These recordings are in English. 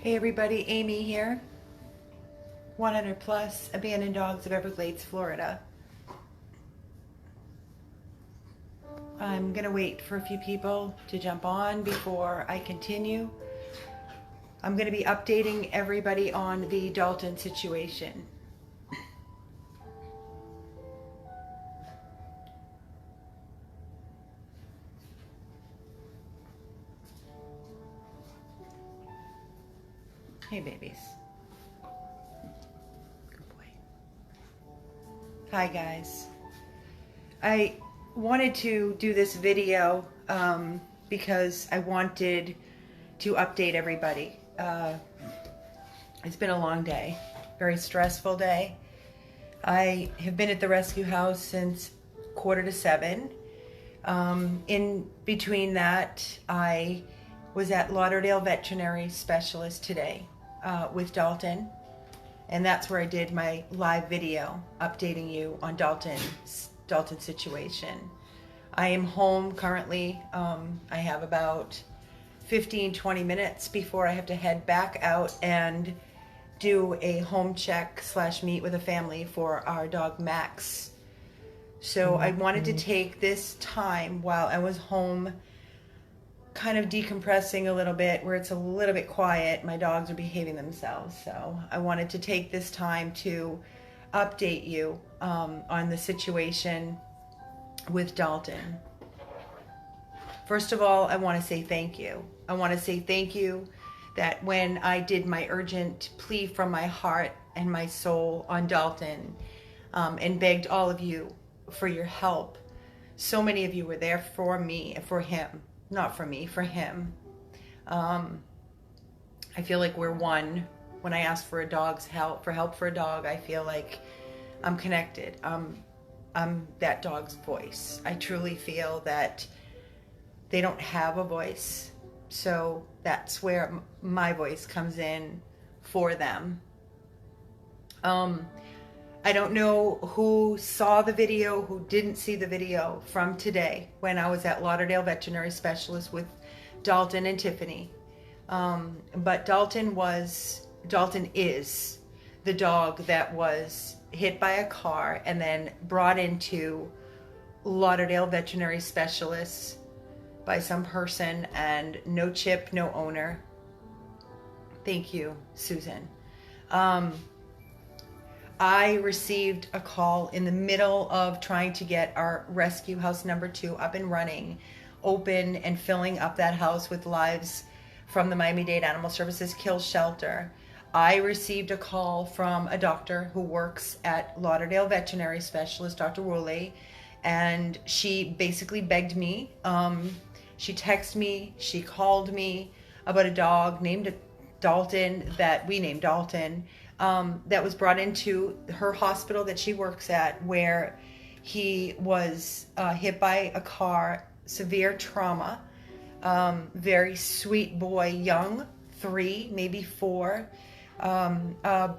Hey everybody, Amy here. 100 plus abandoned dogs of Everglades, Florida. I'm gonna wait for a few people to jump on before I continue. I'm gonna be updating everybody on the Dalton situation. Hey babies. Good boy. Hi guys. I wanted to do this video because I wanted to update everybody. It's been a long day, very stressful day. I have been at the rescue house since 6:45. In between that, I was at Lauderdale Veterinary Specialist today with Dalton, and that's where I did my live video updating you on Dalton's situation. I am home currently. I have about 15-20 minutes before I have to head back out and do a home check / meet with a family for our dog Max. So I wanted to take this time while I was home, kind of decompressing a little bit, where it's a little bit quiet. My dogs are behaving themselves, so I wanted to take this time to update you on the situation with Dalton. First of all, I want to say thank you. I want to say thank you that when I did my urgent plea from my heart and my soul on Dalton, and begged all of you for your help, so many of you were there for me, for him. Not for me, for him. I feel like we're one. When I ask for help for a dog, I feel like I'm connected. I'm that dog's voice. I truly feel that they don't have a voice, so that's where my voice comes in for them. I don't know who saw the video, who didn't see the video from today when I was at Lauderdale Veterinary Specialist with Dalton and Tiffany. But Dalton is the dog that was hit by a car and then brought into Lauderdale Veterinary Specialist by some person, and no chip, no owner. Thank you, Susan. I received a call in the middle of trying to get our rescue house number 2 up and running, open and filling up that house with lives from the Miami-Dade Animal Services Kill Shelter. I received a call from a doctor who works at Lauderdale Veterinary Specialist, Dr. Woolley, and she basically begged me. She texted me, she called me about a dog named Dalton, that we named Dalton, that was brought into her hospital that she works at, where he was hit by a car, severe trauma. Very sweet boy, young, 3, maybe 4,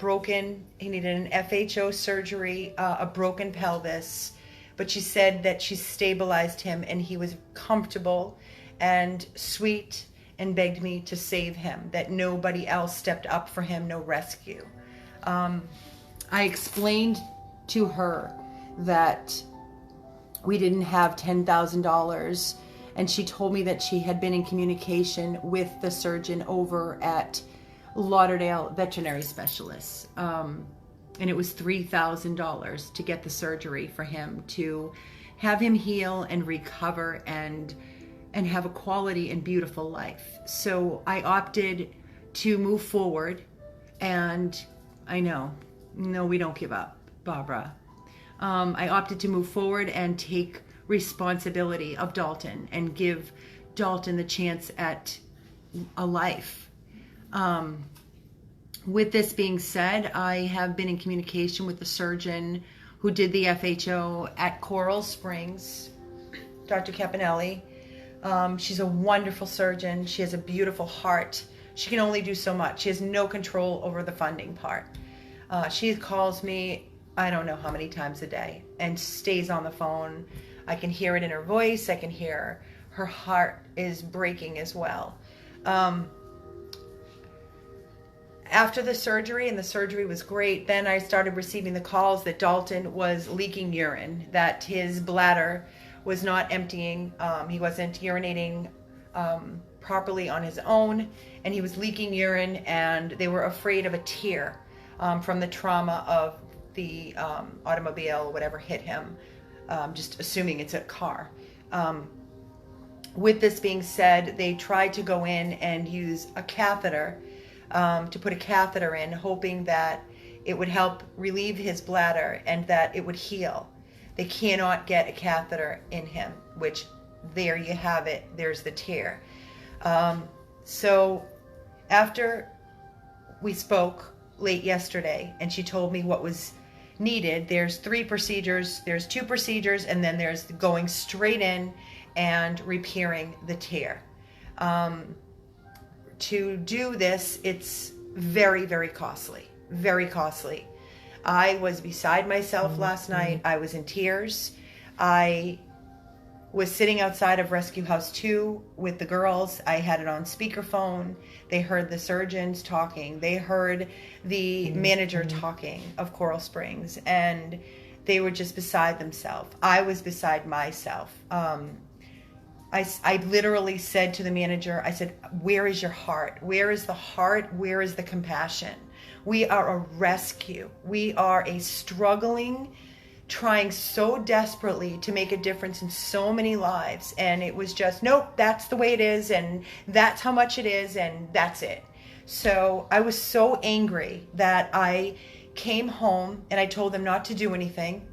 broken. He needed an FHO surgery, a broken pelvis, but she said that she stabilized him and he was comfortable and sweet, and begged me to save him, that nobody else stepped up for him, no rescue. I explained to her that we didn't have $10,000, and she told me that she had been in communication with the surgeon over at Lauderdale Veterinary Specialists, and it was $3,000 to get the surgery for him, to have him heal and recover and have a quality and beautiful life. So I opted to move forward, and I know, no, we don't give up, Barbara. I opted to move forward and take responsibility of Dalton and give Dalton the chance at a life. With this being said, I have been in communication with the surgeon who did the FHO at Coral Springs, Dr. Campanelli. She's a wonderful surgeon. She has a beautiful heart. She can only do so much. She has no control over the funding part. She calls me, I don't know how many times a day, and stays on the phone. I can hear it in her voice. I can hear her heart is breaking as well. After the surgery, and the surgery was great, then I started receiving the calls that Dalton was leaking urine, that his bladder was not emptying, he wasn't urinating properly on his own, and he was leaking urine, and they were afraid of a tear from the trauma of the automobile, whatever hit him, just assuming it's a car. With this being said, they tried to go in and use a catheter, to put a catheter in, hoping that it would help relieve his bladder and that it would heal. They cannot get a catheter in him, which there you have it. There's the tear. So after we spoke late yesterday and she told me what was needed, there's 3 procedures. There's 2 procedures, and then there's going straight in and repairing the tear. To do this, it's very, very costly. Very costly. I was beside myself last night. I was in tears. I was sitting outside of Rescue House 2 with the girls. I had it on speakerphone. They heard the surgeons talking. They heard the manager talking of Coral Springs, and they were just beside themselves. I was beside myself. I literally said to the manager, I said, where is your heart? Where is the heart? Where is the compassion? We are a rescue. We are a struggling, trying so desperately to make a difference in so many lives. And it was just, nope, that's the way it is. And that's how much it is. And that's it. So I was so angry that I came home and I told them not to do anything.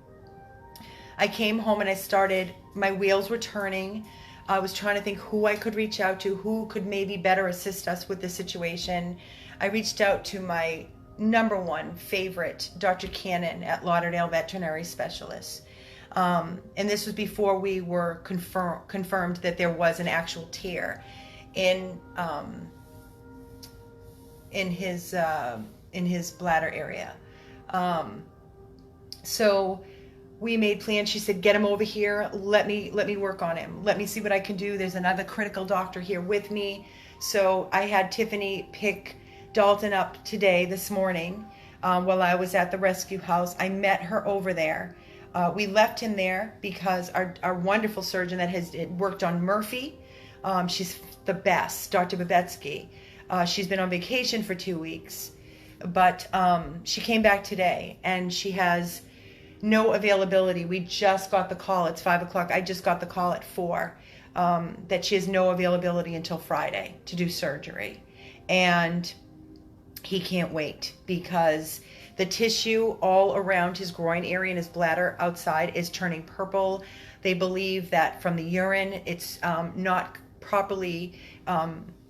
I came home and I started, my wheels were turning. I was trying to think who I could reach out to, who could maybe better assist us with this situation. I reached out to my #1 favorite, Dr. Cannon at Lauderdale Veterinary Specialist. And this was before we were confirmed that there was an actual tear in his bladder area. So we made plans. She said, get him over here. Let me work on him. Let me see what I can do. There's another critical doctor here with me. So I had Tiffany pick Dalton up today, this morning, while I was at the rescue house. I met her over there. We left him there because our wonderful surgeon that has worked on Murphy, she's the best, Dr. Blvd.Oakland. She's been on vacation for 2 weeks, but she came back today and she has no availability. We just got the call. It's 5 o'clock. I just got the call at 4 that she has no availability until Friday to do surgery. And he can't wait because the tissue all around his groin area and his bladder outside is turning purple. They believe that from the urine, it's not properly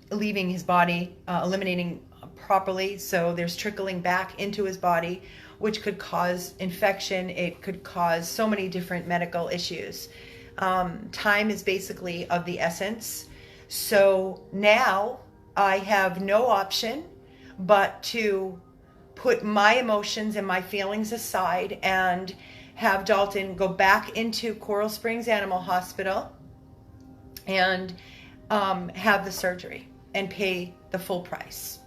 leaving his body, eliminating properly. So there's trickling back into his body, which could cause infection. It could cause so many different medical issues. Time is basically of the essence. So now I have no option but to put my emotions and my feelings aside and have Dalton go back into Coral Springs Animal Hospital and have the surgery and pay the full price.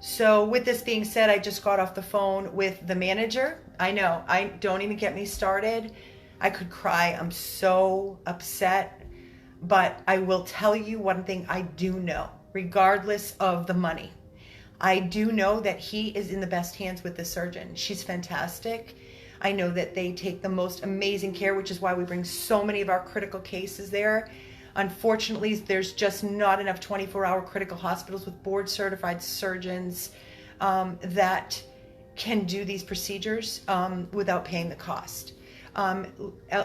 So with this being said, I just got off the phone with the manager. I know, don't even get me started. I could cry. I'm so upset. But I will tell you one thing I do know, regardless of the money. I do know that he is in the best hands with the surgeon. She's fantastic. I know that they take the most amazing care, which is why we bring so many of our critical cases there. Unfortunately, there's just not enough 24-hour critical hospitals with board-certified surgeons that can do these procedures without paying the cost.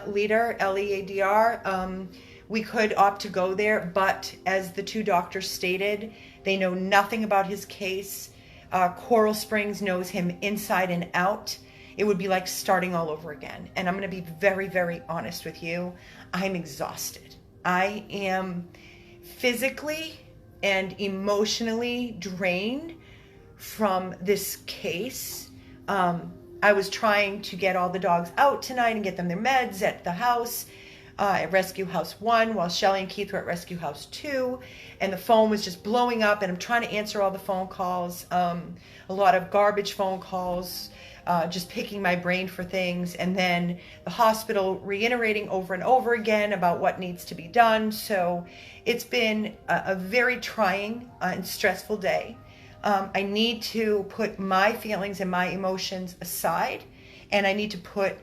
Leader, L-E-A-D-R, we could opt to go there, but as the 2 doctors stated, they know nothing about his case. Coral Springs knows him inside and out. It would be like starting all over again. And I'm going to be very, very honest with you. I'm exhausted. I am physically and emotionally drained from this case. I was trying to get all the dogs out tonight and get them their meds at the house. at Rescue House 1 while Shelly and Keith were at Rescue House 2, and the phone was just blowing up, and I'm trying to answer all the phone calls, a lot of garbage phone calls, just picking my brain for things, and then the hospital reiterating over and over again about what needs to be done. So it's been a very trying and stressful day. I need to put my feelings and my emotions aside, and I need to put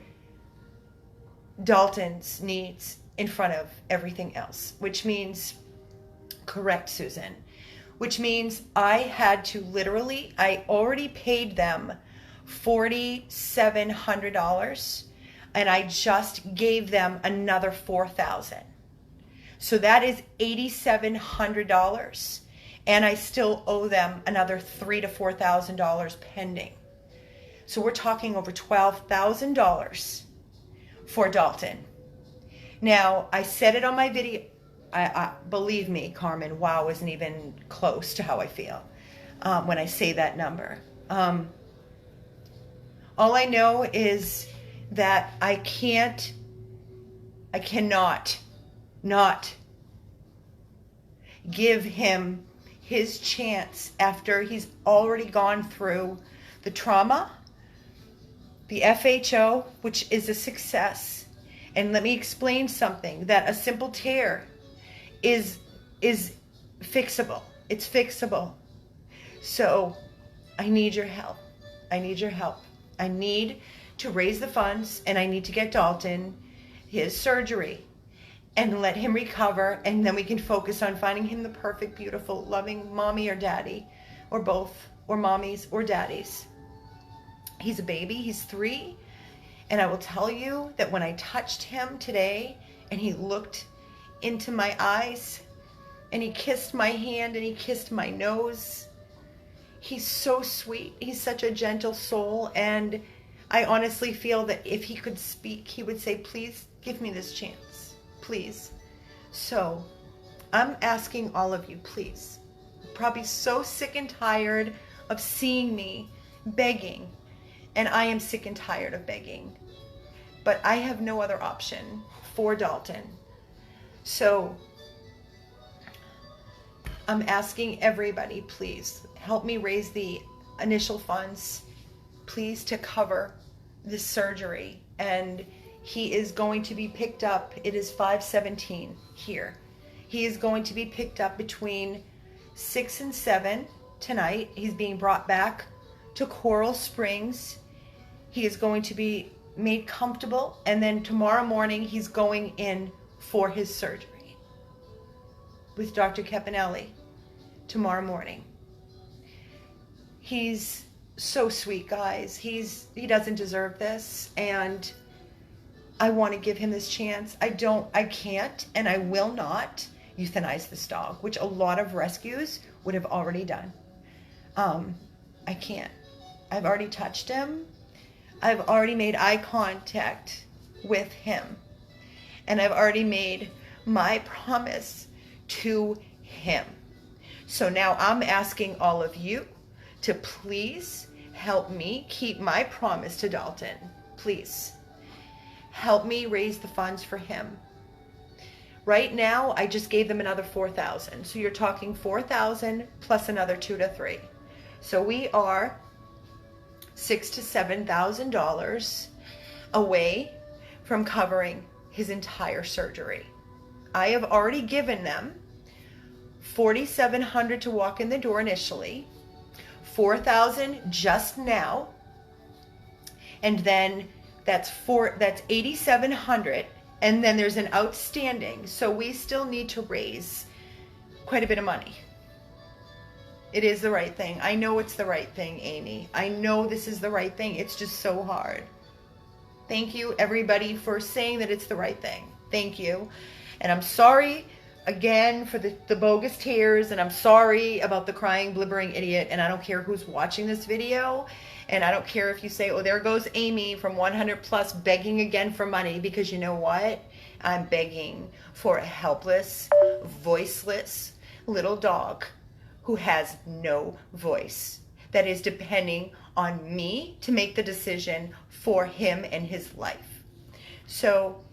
Dalton's needs in front of everything else, which means, correct, Susan, which means I had to literally, I already paid them $4,700, and I just gave them another $4,000. So that is $8,700, and I still owe them another $3,000 to $4,000 pending. So we're talking over $12,000 for Dalton. Now, I said it on my video. I believe me, Carmen, wow isn't even close to how I feel when I say that number. All I know is that I cannot not give him his chance after he's already gone through the trauma, the FHO, which is a success. And let me explain something, that a simple tear is fixable. It's fixable. So I need your help. I need your help. I need to raise the funds, and I need to get Dalton his surgery and let him recover, and then we can focus on finding him the perfect, beautiful, loving mommy or daddy, or both, or mommies or daddies. He's a baby. He's 3. And I will tell you that when I touched him today and he looked into my eyes and he kissed my hand and he kissed my nose, he's so sweet. He's such a gentle soul. And I honestly feel that if he could speak, he would say, please give me this chance, please. So I'm asking all of you, please, probably so sick and tired of seeing me begging. And I am sick and tired of begging, but I have no other option for Dalton. So I'm asking everybody, please help me raise the initial funds, please, to cover this surgery. And he is going to be picked up. It is 5:17 here. He is going to be picked up between 6 and 7 tonight. He's being brought back to Coral Springs. He is going to be made comfortable, and then tomorrow morning he's going in for his surgery with Dr. Capinelli tomorrow morning. He's so sweet, guys. He doesn't deserve this, and I want to give him this chance. I can't, and I will not euthanize this dog, which a lot of rescues would have already done. I can't. I've already touched him. I've already made eye contact with him. And I've already made my promise to him. So now I'm asking all of you to please help me keep my promise to Dalton. Please help me raise the funds for him. Right now, I just gave them another $4,000. So you're talking $4,000 plus another $2,000 to $3,000. So we are $6,000 to $7,000 away from covering his entire surgery. I have already given them $4,700 to walk in the door initially, $4,000 just now, and then that's $8,700, and then there's an outstanding. So we still need to raise quite a bit of money. It is the right thing. I know it's the right thing, Amy. I know this is the right thing. It's just so hard. Thank you, everybody, for saying that it's the right thing. Thank you. And I'm sorry again for the bogus tears, and I'm sorry about the crying, blibbering idiot, and I don't care who's watching this video, and I don't care if you say, oh, there goes Amy from 100 plus begging again for money, because you know what? I'm begging for a helpless, voiceless little dog who has no voice, that is depending on me to make the decision for him and his life. So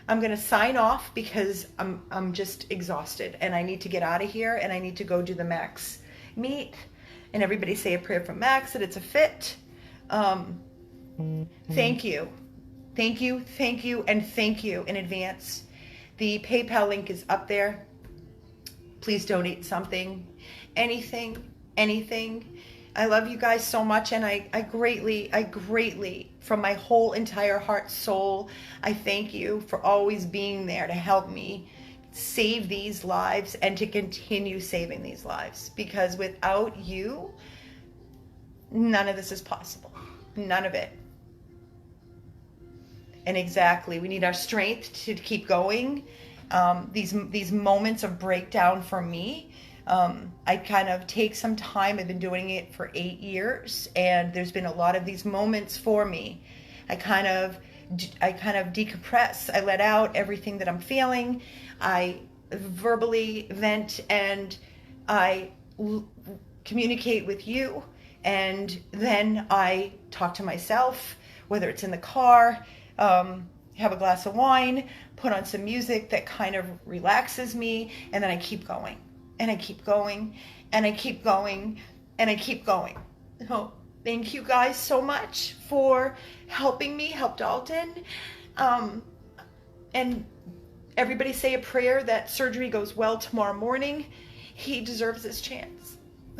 I'm going to sign off because I'm just exhausted and I need to get out of here and I need to go do the Max meet. And everybody say a prayer for Max that it's a fit. Thank you. Thank you, thank you, and thank you in advance. The PayPal link is up there. Please donate something, anything, anything. I love you guys so much, and I greatly, from my whole entire heart, soul, I thank you for always being there to help me save these lives and to continue saving these lives. Because without you, none of this is possible. None of it. And exactly, we need our strength to keep going. These moments of breakdown for me, I kind of take some time. I've been doing it for 8 years, and there's been a lot of these moments for me. I kind of decompress. I let out everything that I'm feeling. I verbally vent, and I communicate with you, and then I talk to myself, whether it's in the car, have a glass of wine, put on some music that kind of relaxes me, and then I keep going, and I keep going, and I keep going, and I keep going. So thank you guys so much for helping me help Dalton. And everybody say a prayer that surgery goes well tomorrow morning. He deserves this chance.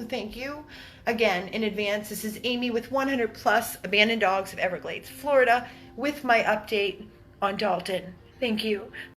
Thank you again in advance. This is Amy with 100 Plus Abandoned Dogs of Everglades, Florida, with my update on Dalton. Thank you.